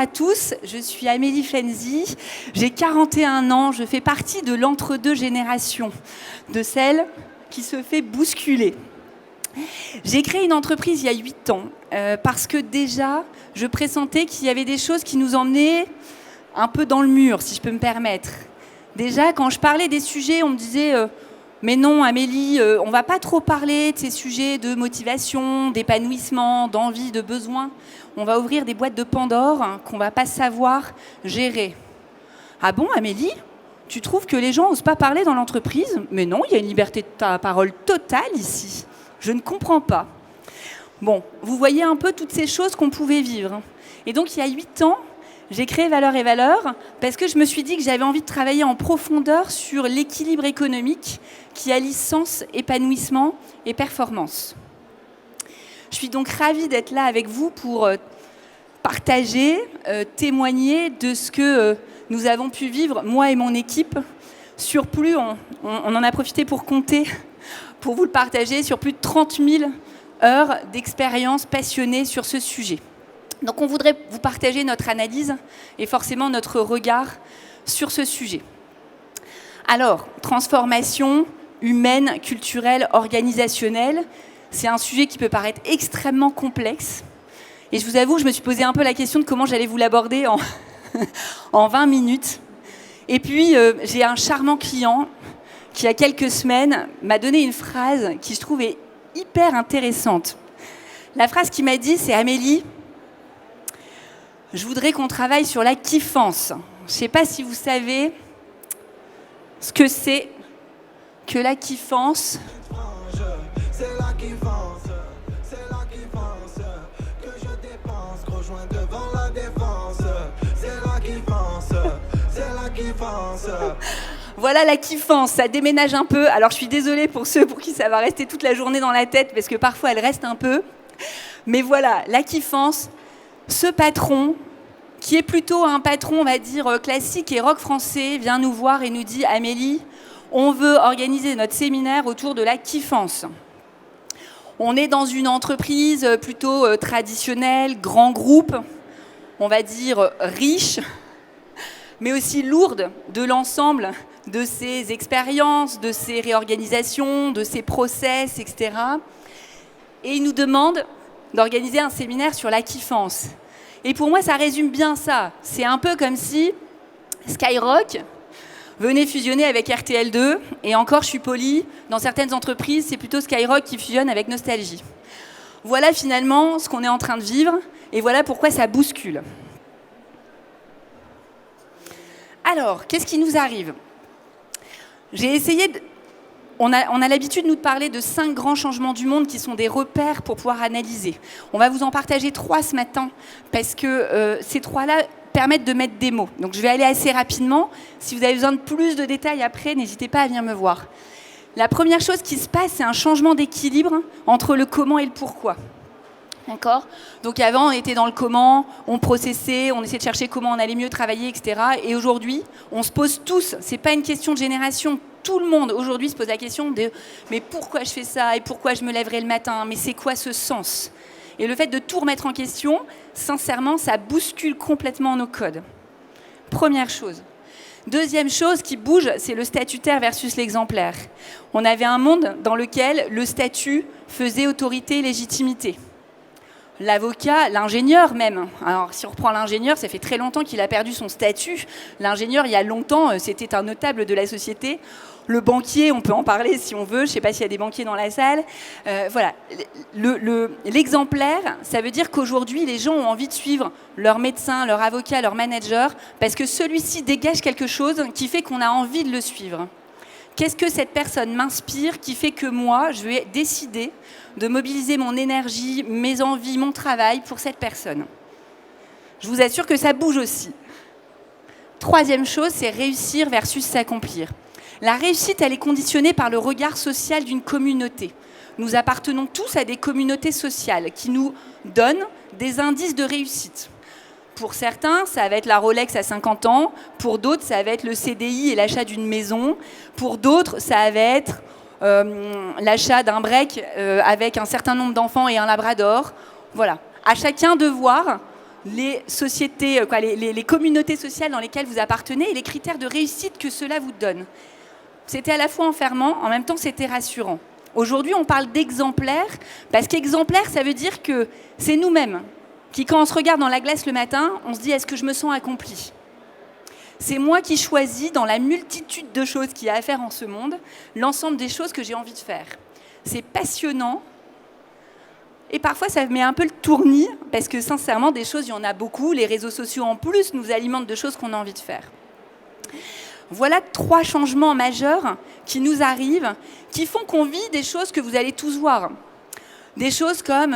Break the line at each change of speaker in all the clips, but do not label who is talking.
à tous, je suis Amélie Fenzi, j'ai 41 ans, je fais partie de l'entre-deux génération, de celle qui se fait bousculer. J'ai créé une entreprise il y a 8 ans parce que déjà, je pressentais qu'il y avait des choses qui nous emmenaient un peu dans le mur, si je peux me permettre. Déjà, quand je parlais des sujets, on me disait mais non, Amélie, on ne va pas trop parler de ces sujets de motivation, d'épanouissement, d'envie, de besoin. On va ouvrir des boîtes de Pandore qu'on ne va pas savoir gérer. Ah bon, Amélie ? Tu trouves que les gens n'osent pas parler dans l'entreprise ? Mais non, il y a une liberté de parole totale ici. Je ne comprends pas. Bon, vous voyez un peu toutes ces choses qu'on pouvait vivre. Et donc, il y a 8 ans, j'ai créé Valeurs et Valeurs parce que je me suis dit que j'avais envie de travailler en profondeur sur l'équilibre économique qui allie sens, épanouissement et performance. Je suis donc ravie d'être là avec vous pour partager, témoigner de ce que nous avons pu vivre, moi et mon équipe, sur plus, on en a profité pour compter, pour vous le partager, sur plus de 30 000 heures d'expérience passionnée sur ce sujet. Donc on voudrait vous partager notre analyse et forcément notre regard sur ce sujet. Alors, transformation humaine, culturelle, organisationnelle, c'est un sujet qui peut paraître extrêmement complexe. Et je vous avoue, je me suis posé un peu la question de comment j'allais vous l'aborder en 20 minutes. Et puis, j'ai un charmant client qui, il y a quelques semaines, m'a donné une phrase qui, je trouve, est hyper intéressante. La phrase qu'il m'a dit, c'est « Amélie, je voudrais qu'on travaille sur la kiffance. » Je ne sais pas si vous savez ce que c'est que la kiffance.
C'est la kiffance, c'est la kiffance que je dépense, rejoins devant la défense. C'est la kiffance, c'est la kiffance.
Voilà la kiffance, ça déménage un peu. Alors je suis désolée pour ceux pour qui ça va rester toute la journée dans la tête, parce que parfois elle reste un peu. Mais voilà, la kiffance, ce patron, qui est plutôt un patron, on va dire, classique et rock français, vient nous voir et nous dit « Amélie, on veut organiser notre séminaire autour de la kiffance. » On est dans une entreprise plutôt traditionnelle, grand groupe, on va dire riche, mais aussi lourde de l'ensemble de ses expériences, de ses réorganisations, de ses process, etc. Et il nous demande d'organiser un séminaire sur la kiffance. Et pour moi, ça résume bien ça. C'est un peu comme si Skyrock venait fusionner avec RTL2. Et encore, je suis polie, dans certaines entreprises, c'est plutôt Skyrock qui fusionne avec Nostalgie. Voilà finalement ce qu'on est en train de vivre. Et voilà pourquoi ça bouscule. Alors, qu'est-ce qui nous arrive ? J'ai essayé de... On a l'habitude, nous, de parler de 5 grands changements du monde qui sont des repères pour pouvoir analyser. On va vous en partager 3 ce matin, parce que ces 3-là permettent de mettre des mots. Donc, je vais aller assez rapidement. Si vous avez besoin de plus de détails après, n'hésitez pas à venir me voir. La première chose qui se passe, c'est un changement d'équilibre entre le comment et le pourquoi. D'accord ? Donc avant, on était dans le comment, on processait, on essayait de chercher comment on allait mieux travailler, etc. Et aujourd'hui, on se pose tous, c'est pas une question de génération, tout le monde aujourd'hui se pose la question de « mais pourquoi je fais ça ? Et pourquoi je me lèverai le matin ? Mais c'est quoi ce sens ?» Et le fait de tout remettre en question, sincèrement, ça bouscule complètement nos codes. Première chose. Deuxième chose qui bouge, c'est le statutaire versus l'exemplaire. On avait un monde dans lequel le statut faisait autorité et légitimité. L'avocat, l'ingénieur même. Alors, si on reprend l'ingénieur, ça fait très longtemps qu'il a perdu son statut. L'ingénieur, il y a longtemps, c'était un notable de la société. Le banquier, on peut en parler si on veut. Je ne sais pas s'il y a des banquiers dans la salle. Voilà. L'exemplaire, ça veut dire qu'aujourd'hui, les gens ont envie de suivre leur médecin, leur avocat, leur manager, parce que celui-ci dégage quelque chose qui fait qu'on a envie de le suivre. Qu'est-ce que cette personne m'inspire qui fait que moi, je vais décider de mobiliser mon énergie, mes envies, mon travail pour cette personne ? Je vous assure que ça bouge aussi. Troisième chose, c'est réussir versus s'accomplir. La réussite, elle est conditionnée par le regard social d'une communauté. Nous appartenons tous à des communautés sociales qui nous donnent des indices de réussite. Pour certains, ça va être la Rolex à 50 ans. Pour d'autres, ça va être le CDI et l'achat d'une maison. Pour d'autres, ça va être l'achat d'un break avec un certain nombre d'enfants et un labrador. Voilà. À chacun de voir les sociétés, les communautés sociales dans lesquelles vous appartenez et les critères de réussite que cela vous donne. C'était à la fois enfermant, en même temps c'était rassurant. Aujourd'hui, on parle d'exemplaire, parce qu'exemplaire, ça veut dire que c'est nous-mêmes qui, quand on se regarde dans la glace le matin, on se dit « est-ce que je me sens accompli ?» C'est moi qui choisis, dans la multitude de choses qu'il y a à faire en ce monde, l'ensemble des choses que j'ai envie de faire. C'est passionnant, et parfois ça met un peu le tournis, parce que sincèrement, des choses, il y en a beaucoup. Les réseaux sociaux en plus nous alimentent de choses qu'on a envie de faire. Voilà 3 changements majeurs qui nous arrivent, qui font qu'on vit des choses que vous allez tous voir. Des choses comme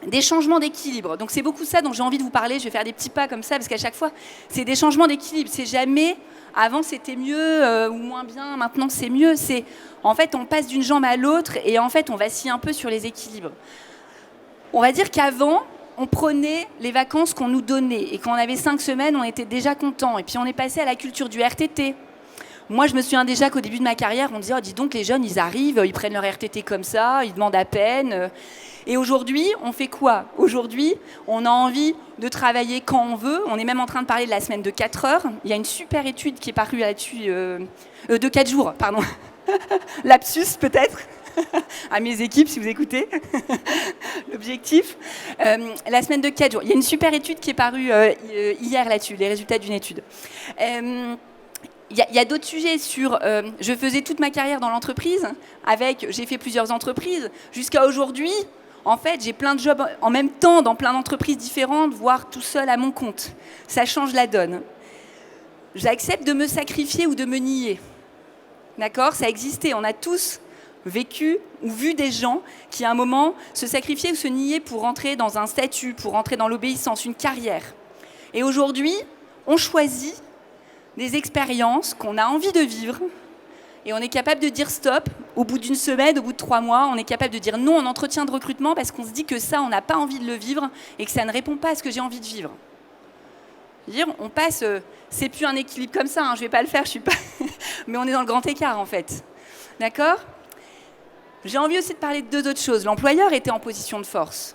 des changements d'équilibre. Donc c'est beaucoup ça dont j'ai envie de vous parler. Je vais faire des petits pas comme ça, parce qu'à chaque fois, c'est des changements d'équilibre. C'est jamais, avant c'était mieux ou moins bien, maintenant c'est mieux. C'est, en fait, on passe d'une jambe à l'autre et en fait, on vacille un peu sur les équilibres. On va dire qu'avant, on prenait les vacances qu'on nous donnait. Et quand on avait 5 semaines, on était déjà content. Et puis on est passé à la culture du RTT. Moi, je me souviens déjà qu'au début de ma carrière, on disait « oh, dis donc, les jeunes, ils arrivent, ils prennent leur RTT comme ça, ils demandent à peine. » Et aujourd'hui, on fait quoi? Aujourd'hui, on a envie de travailler quand on veut. On est même en train de parler de la semaine de 4 heures. Il y a une super étude qui est parue là-dessus, de 4 jours, pardon. Lapsus, peut-être. À mes équipes, si vous écoutez. L'objectif. La semaine de 4 jours. Il y a une super étude qui est parue hier là-dessus, les résultats d'une étude. Il y a d'autres sujets sur... je faisais toute ma carrière dans l'entreprise, j'ai fait plusieurs entreprises. Jusqu'à aujourd'hui, en fait, j'ai plein de jobs en même temps dans plein d'entreprises différentes, voire tout seul à mon compte. Ça change la donne. J'accepte de me sacrifier ou de me nier. D'accord? Ça a existé. On a tous vécu ou vu des gens qui, à un moment, se sacrifiaient ou se niaient pour rentrer dans un statut, pour rentrer dans l'obéissance, une carrière. Et aujourd'hui, on choisit des expériences qu'on a envie de vivre et on est capable de dire stop au bout d'une semaine, au bout de 3 mois. On est capable de dire non en entretien de recrutement parce qu'on se dit que ça, on n'a pas envie de le vivre et que ça ne répond pas à ce que j'ai envie de vivre. Dire, on passe, c'est plus un équilibre comme ça, hein, je ne vais pas le faire, je suis pas... mais on est dans le grand écart en fait. D'accord? J'ai envie aussi de parler de 2 autres choses. L'employeur était en position de force.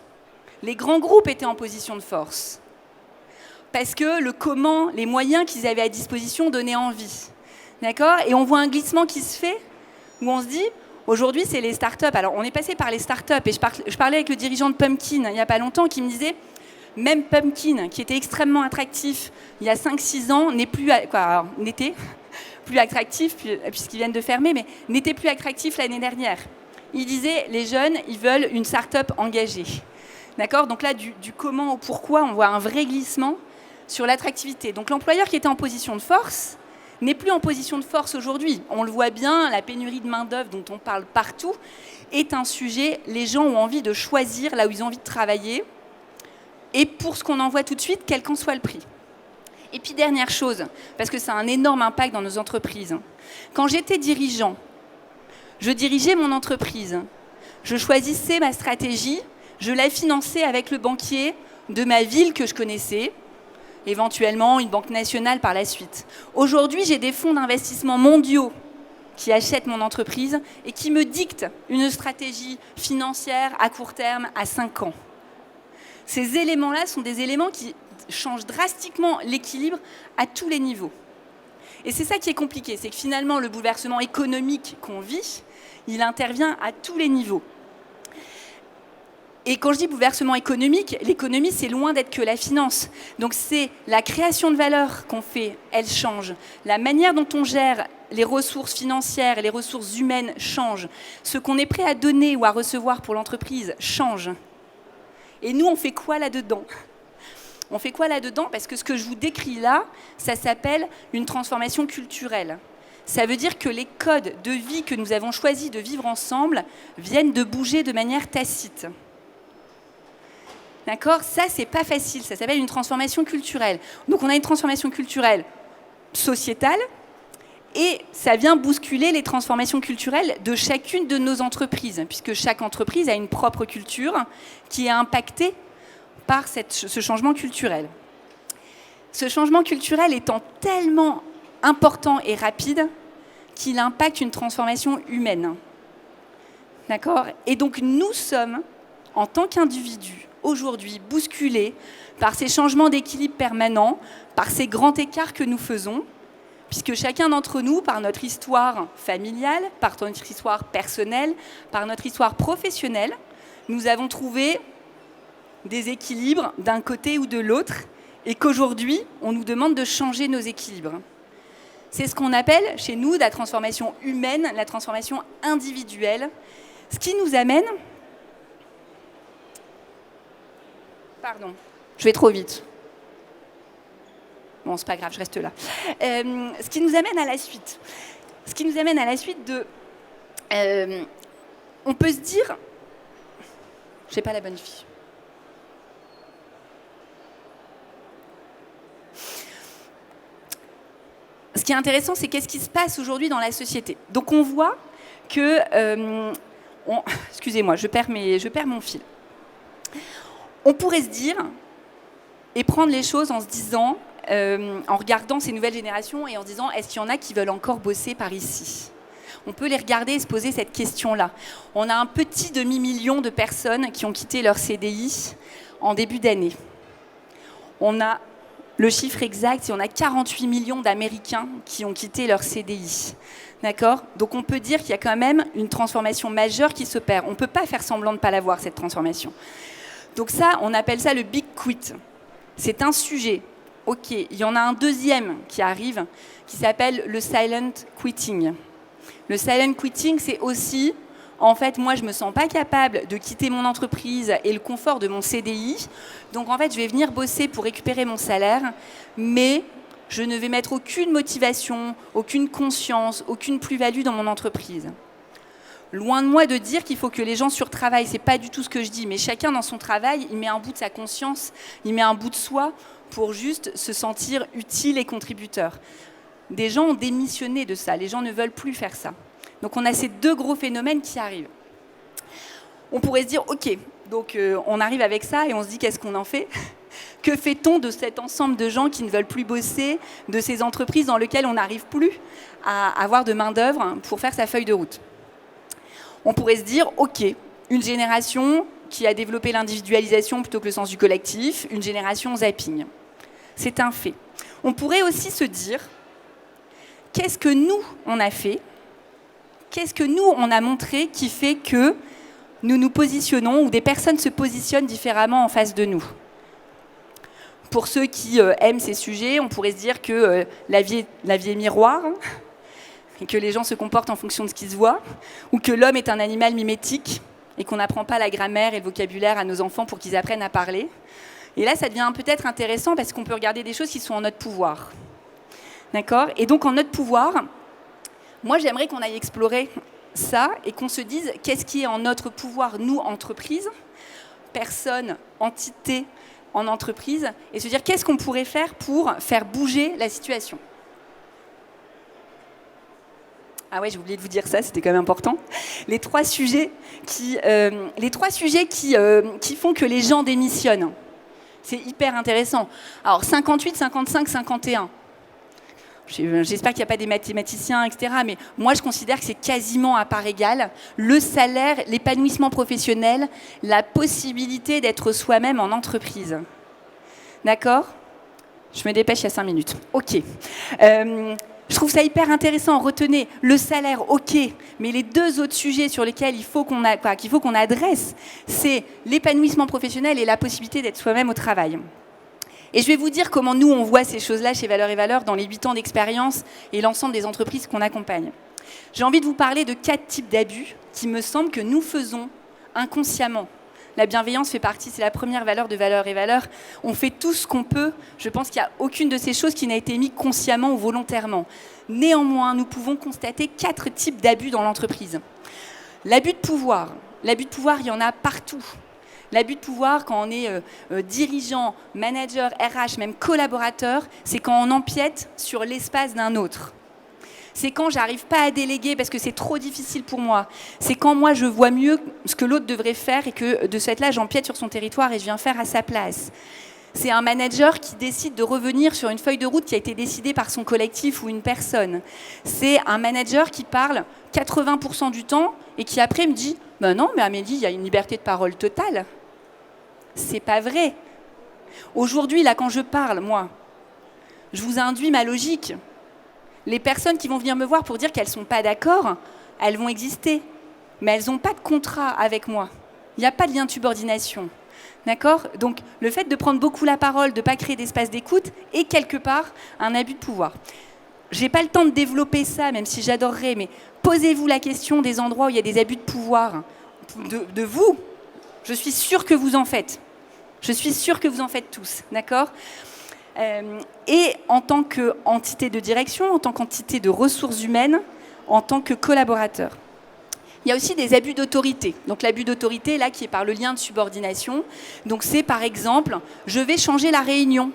Les grands groupes étaient en position de force. Parce que le comment, les moyens qu'ils avaient à disposition donnaient envie. D'accord? Et on voit un glissement qui se fait, où on se dit, aujourd'hui, c'est les startups. Alors, on est passé par les startups, et je parlais avec le dirigeant de Pumpkin, il n'y a pas longtemps, qui me disait, même Pumpkin, qui était extrêmement attractif il y a 5-6 ans, n'était plus attractif, puisqu'ils viennent de fermer, mais n'était plus attractif l'année dernière. Il disait, les jeunes, ils veulent une start-up engagée. D'accord? Donc là, du comment au pourquoi, on voit un vrai glissement sur l'attractivité. Donc l'employeur qui était en position de force n'est plus en position de force aujourd'hui. On le voit bien, la pénurie de main-d'œuvre dont on parle partout est un sujet. Les gens ont envie de choisir là où ils ont envie de travailler et pour ce qu'on envoie tout de suite, quel qu'en soit le prix. Et puis dernière chose, parce que ça a un énorme impact dans nos entreprises. Quand j'étais dirigeant, je dirigeais mon entreprise. Je choisissais ma stratégie, je la finançais avec le banquier de ma ville que je connaissais, éventuellement une banque nationale par la suite. Aujourd'hui, j'ai des fonds d'investissement mondiaux qui achètent mon entreprise et qui me dictent une stratégie financière à court terme, à 5 ans. Ces éléments-là sont des éléments qui changent drastiquement l'équilibre à tous les niveaux. Et c'est ça qui est compliqué, c'est que finalement, le bouleversement économique qu'on vit, il intervient à tous les niveaux. Et quand je dis bouleversement économique, l'économie, c'est loin d'être que la finance. Donc c'est la création de valeur qu'on fait, elle change. La manière dont on gère les ressources financières et les ressources humaines change. Ce qu'on est prêt à donner ou à recevoir pour l'entreprise change. Et nous, on fait quoi là-dedans ? On fait quoi là-dedans ? Parce que ce que je vous décris là, ça s'appelle une transformation culturelle. Ça veut dire que les codes de vie que nous avons choisi de vivre ensemble viennent de bouger de manière tacite. D'accord ? Ça, c'est pas facile. Ça s'appelle une transformation culturelle. Donc, on a une transformation culturelle sociétale et ça vient bousculer les transformations culturelles de chacune de nos entreprises, puisque chaque entreprise a une propre culture qui est impactée par ce changement culturel. Ce changement culturel étant tellement important et rapide qu'il impacte une transformation humaine. D'accord ? Et donc, nous sommes, en tant qu'individus, aujourd'hui bousculés par ces changements d'équilibre permanents, par ces grands écarts que nous faisons, puisque chacun d'entre nous, par notre histoire familiale, par notre histoire personnelle, par notre histoire professionnelle, nous avons trouvé des équilibres d'un côté ou de l'autre, et qu'aujourd'hui, on nous demande de changer nos équilibres. C'est ce qu'on appelle chez nous la transformation humaine, la transformation individuelle, ce qui nous amène... Pardon, je vais trop vite. Bon, c'est pas grave, je reste là. Ce qui nous amène à la suite. Ce qui nous amène à la suite de... on peut se dire... Je n'ai pas la bonne fille. Ce qui est intéressant, c'est qu'est-ce qui se passe aujourd'hui dans la société. Donc on voit que... excusez-moi, je perds mon fil. On pourrait se dire, et prendre les choses en se disant, en regardant ces nouvelles générations et en se disant, est-ce qu'il y en a qui veulent encore bosser par ici ? On peut les regarder et se poser cette question-là. On a un petit demi-million de personnes qui ont quitté leur CDI en début d'année. On a le chiffre exact, c'est on a 48 millions d'Américains qui ont quitté leur CDI. D'accord ? Donc on peut dire qu'il y a quand même une transformation majeure qui s'opère. On ne peut pas faire semblant de ne pas la voir, cette transformation. Donc ça, on appelle ça le big quit. C'est un sujet. Ok, il y en a un deuxième qui arrive, qui s'appelle le silent quitting. Le silent quitting, c'est aussi, en fait, moi, je ne me sens pas capable de quitter mon entreprise et le confort de mon CDI. Donc, en fait, je vais venir bosser pour récupérer mon salaire, mais je ne vais mettre aucune motivation, aucune conscience, aucune plus-value dans mon entreprise. Loin de moi de dire qu'il faut que les gens surtravaillent, c'est pas du tout ce que je dis, mais chacun dans son travail, il met un bout de sa conscience, il met un bout de soi pour juste se sentir utile et contributeur. Des gens ont démissionné de ça, les gens ne veulent plus faire ça. Donc on a ces deux gros phénomènes qui arrivent. On pourrait se dire, ok, donc on arrive avec ça et on se dit qu'est-ce qu'on en fait ? Que fait-on de cet ensemble de gens qui ne veulent plus bosser, de ces entreprises dans lesquelles on n'arrive plus à avoir de main-d'œuvre pour faire sa feuille de route ? On pourrait se dire, ok, une génération qui a développé l'individualisation plutôt que le sens du collectif, une génération zapping. C'est un fait. On pourrait aussi se dire, qu'est-ce que nous, on a fait ? Qu'est-ce que nous, on a montré qui fait que nous nous positionnons ou des personnes se positionnent différemment en face de nous ? Pour ceux qui aiment ces sujets, on pourrait se dire que la vie est miroir, et que les gens se comportent en fonction de ce qu'ils se voient, ou que l'homme est un animal mimétique et qu'on n'apprend pas la grammaire et le vocabulaire à nos enfants pour qu'ils apprennent à parler. Et là, ça devient peut-être intéressant parce qu'on peut regarder des choses qui sont en notre pouvoir. D'accord ? Et donc, en notre pouvoir, moi, j'aimerais qu'on aille explorer ça et qu'on se dise qu'est-ce qui est en notre pouvoir, nous, entreprises, personnes, entités en entreprise, et se dire qu'est-ce qu'on pourrait faire pour faire bouger la situation. Ah ouais, j'ai oublié de vous dire ça, c'était quand même important. Les trois sujets qui font que les gens démissionnent. C'est hyper intéressant. Alors, 58, 55, 51. J'espère qu'il n'y a pas des mathématiciens, etc. Mais moi, je considère que c'est quasiment à part égale. Le salaire, l'épanouissement professionnel, la possibilité d'être soi-même en entreprise. D'accord ? Je me dépêche, il y a 5 minutes. Ok. Je trouve ça hyper intéressant. Retenez le salaire, ok, mais les deux autres sujets sur lesquels qu'il faut qu'on adresse, c'est l'épanouissement professionnel et la possibilité d'être soi-même au travail. Et je vais vous dire comment nous, on voit ces choses-là chez Valeurs et Valeurs dans les 8 ans d'expérience et l'ensemble des entreprises qu'on accompagne. J'ai envie de vous parler de 4 types d'abus qui me semblent que nous faisons inconsciemment. La bienveillance fait partie, c'est la première valeur de Valeurs et Valeurs. On fait tout ce qu'on peut. Je pense qu'il n'y a aucune de ces choses qui n'a été mise consciemment ou volontairement. Néanmoins, nous pouvons constater 4 types d'abus dans l'entreprise. L'abus de pouvoir. L'abus de pouvoir, il y en a partout. L'abus de pouvoir, quand on est dirigeant, manager, RH, même collaborateur, c'est quand on empiète sur l'espace d'un autre. C'est quand j'arrive pas à déléguer parce que c'est trop difficile pour moi. C'est quand moi je vois mieux ce que l'autre devrait faire et que de ce fait-là, j'empiète sur son territoire et je viens faire à sa place. C'est un manager qui décide de revenir sur une feuille de route qui a été décidée par son collectif ou une personne. C'est un manager qui parle 80% du temps et qui après me dit « Ben non, mais Amélie, il y a une liberté de parole totale. » C'est pas vrai. Aujourd'hui, là, quand je parle, moi, je vous induis ma logique. Les personnes qui vont venir me voir pour dire qu'elles ne sont pas d'accord, elles vont exister. Mais elles n'ont pas de contrat avec moi. Il n'y a pas de lien de subordination. D'accord ? Donc, le fait de prendre beaucoup la parole, de ne pas créer d'espace d'écoute, est quelque part un abus de pouvoir. Je n'ai pas le temps de développer ça, même si j'adorerais, mais posez-vous la question des endroits où il y a des abus de pouvoir de vous. Je suis sûre que vous en faites. Je suis sûre que vous en faites tous. D'accord ? Et en tant qu'entité de direction, en tant qu'entité de ressources humaines, en tant que collaborateur. Il y a aussi des abus d'autorité. Donc l'abus d'autorité, là, qui est par le lien de subordination. Donc c'est par exemple, je vais changer la réunion.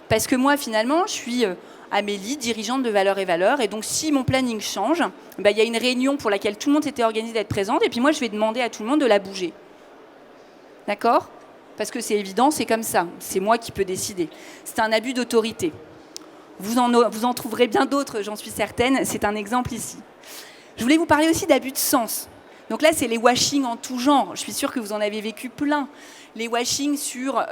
Parce que moi, finalement, je suis Amélie, dirigeante de Valeurs et Valeurs. Et donc si mon planning change, il y a une réunion pour laquelle tout le monde était organisé d'être présente. Et puis moi, je vais demander à tout le monde de la bouger. D'accord ? Parce que c'est évident, c'est comme ça. C'est moi qui peux décider. C'est un abus d'autorité. Vous en trouverez bien d'autres, j'en suis certaine. C'est un exemple ici. Je voulais vous parler aussi d'abus de sens. Donc là, c'est les washings en tout genre. Je suis sûre que vous en avez vécu plein. Les washings sur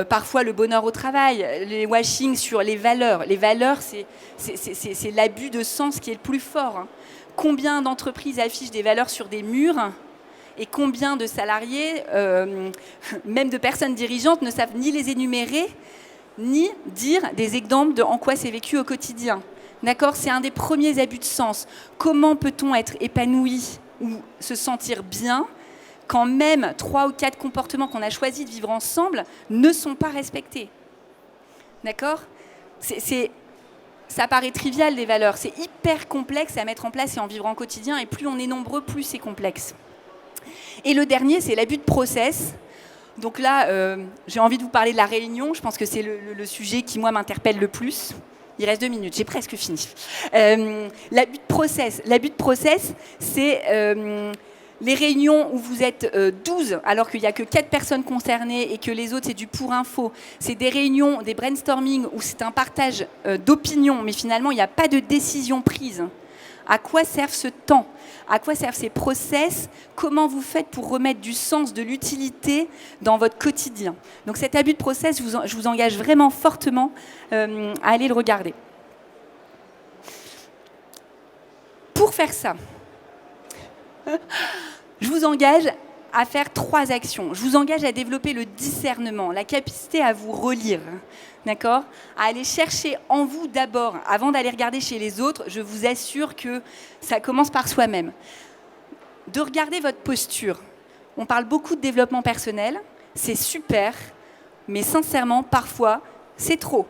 parfois le bonheur au travail, les washings sur les valeurs. Les valeurs, c'est l'abus de sens qui est le plus fort. Hein. Combien d'entreprises affichent des valeurs sur des murs et combien de salariés, même de personnes dirigeantes, ne savent ni les énumérer, ni dire des exemples de en quoi c'est vécu au quotidien. D'accord ? C'est un des premiers abus de sens. Comment peut-on être épanoui ou se sentir bien quand même 3 ou 4 comportements qu'on a choisi de vivre ensemble ne sont pas respectés ? D'accord ? Ça paraît trivial, les valeurs. C'est hyper complexe à mettre en place et en vivre en quotidien. Et plus on est nombreux, plus c'est complexe. Et le dernier, c'est l'abus de process. Donc là, j'ai envie de vous parler de la réunion. Je pense que c'est le sujet qui, moi, m'interpelle le plus. Il reste 2 minutes, j'ai presque fini. L'abus de process, c'est les réunions où vous êtes 12, alors qu'il n'y a que 4 personnes concernées et que les autres, c'est du pour info. C'est des réunions, des brainstorming où c'est un partage d'opinions, mais finalement, il n'y a pas de décision prise. À quoi servent ce temps ? À quoi servent ces process ? Comment vous faites pour remettre du sens, de l'utilité dans votre quotidien ? Donc cet abus de process, je vous engage vraiment fortement à aller le regarder. Pour faire ça, je vous engage à faire 3 actions. Je vous engage à développer le discernement, la capacité à vous relire, d'accord ? À aller chercher en vous d'abord, avant d'aller regarder chez les autres. Je vous assure que ça commence par soi-même. De regarder votre posture. On parle beaucoup de développement personnel, c'est super, mais sincèrement, parfois, c'est trop,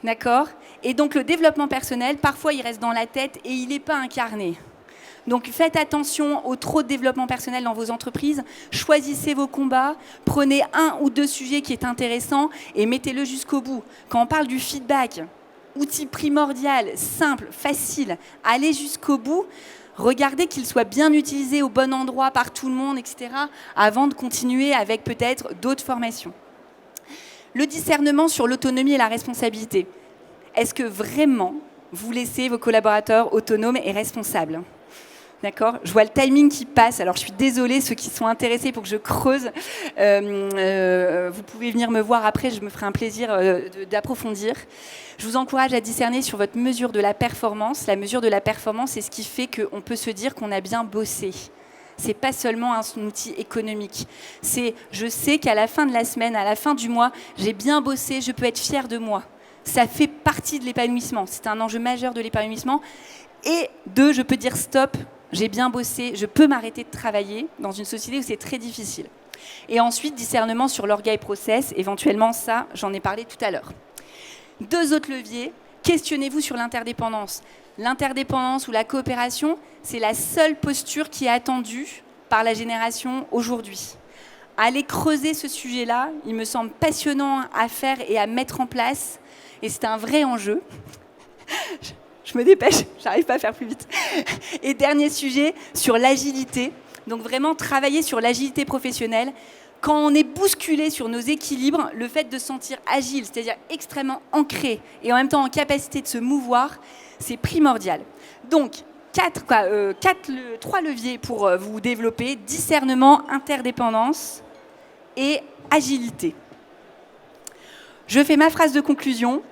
d'accord ? Et donc le développement personnel, parfois, il reste dans la tête et il n'est pas incarné. Donc faites attention au trop de développement personnel dans vos entreprises, choisissez vos combats, prenez 1 ou 2 sujets qui est intéressant et mettez-le jusqu'au bout. Quand on parle du feedback, outil primordial, simple, facile, allez jusqu'au bout, regardez qu'il soit bien utilisé au bon endroit par tout le monde, etc., avant de continuer avec peut-être d'autres formations. Le discernement sur l'autonomie et la responsabilité. Est-ce que vraiment vous laissez vos collaborateurs autonomes et responsables ? D'accord ? Je vois le timing qui passe, alors je suis désolée, ceux qui sont intéressés pour que je creuse, vous pouvez venir me voir après, je me ferai un plaisir d'approfondir. Je vous encourage à discerner sur votre mesure de la performance. La mesure de la performance, c'est ce qui fait qu'on peut se dire qu'on a bien bossé. C'est pas seulement un outil économique. C'est, je sais qu'à la fin de la semaine, à la fin du mois, j'ai bien bossé, je peux être fière de moi. Ça fait partie de l'épanouissement. C'est un enjeu majeur de l'épanouissement. Et 2, je peux dire stop. J'ai bien bossé, je peux m'arrêter de travailler dans une société où c'est très difficile. Et ensuite, discernement sur l'orgueil process. Éventuellement, ça, j'en ai parlé tout à l'heure. 2 autres leviers. Questionnez-vous sur l'interdépendance. L'interdépendance ou la coopération, c'est la seule posture qui est attendue par la génération aujourd'hui. Allez creuser ce sujet-là. Il me semble passionnant à faire et à mettre en place. Et c'est un vrai enjeu. Je me dépêche, j'arrive pas à faire plus vite. Et dernier sujet, sur l'agilité. Donc vraiment travailler sur l'agilité professionnelle. Quand on est bousculé sur nos équilibres, le fait de se sentir agile, c'est-à-dire extrêmement ancré et en même temps en capacité de se mouvoir, c'est primordial. Donc, 3 leviers pour vous développer. Discernement, interdépendance et agilité. Je fais ma phrase de conclusion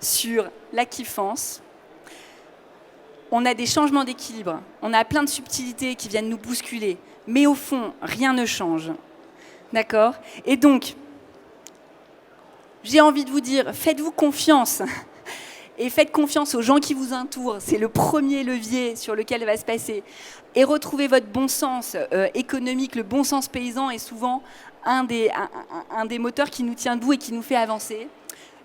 sur la kiffance. On a des changements d'équilibre, on a plein de subtilités qui viennent nous bousculer, mais au fond, rien ne change. D'accord ? Et donc, j'ai envie de vous dire, faites-vous confiance. Et faites confiance aux gens qui vous entourent. C'est le premier levier sur lequel va se passer. Et retrouvez votre bon sens économique. Le bon sens paysan est souvent un des moteurs qui nous tient debout et qui nous fait avancer.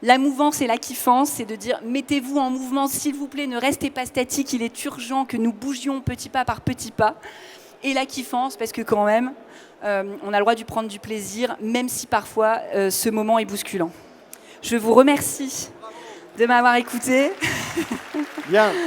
La mouvance et la kiffance, c'est de dire mettez-vous en mouvement, s'il vous plaît, ne restez pas statique. Il est urgent que nous bougions petit pas par petit pas. Et la kiffance, parce que quand même, on a le droit de prendre du plaisir, même si parfois ce moment est bousculant. Je vous remercie de m'avoir écouté.
Bien.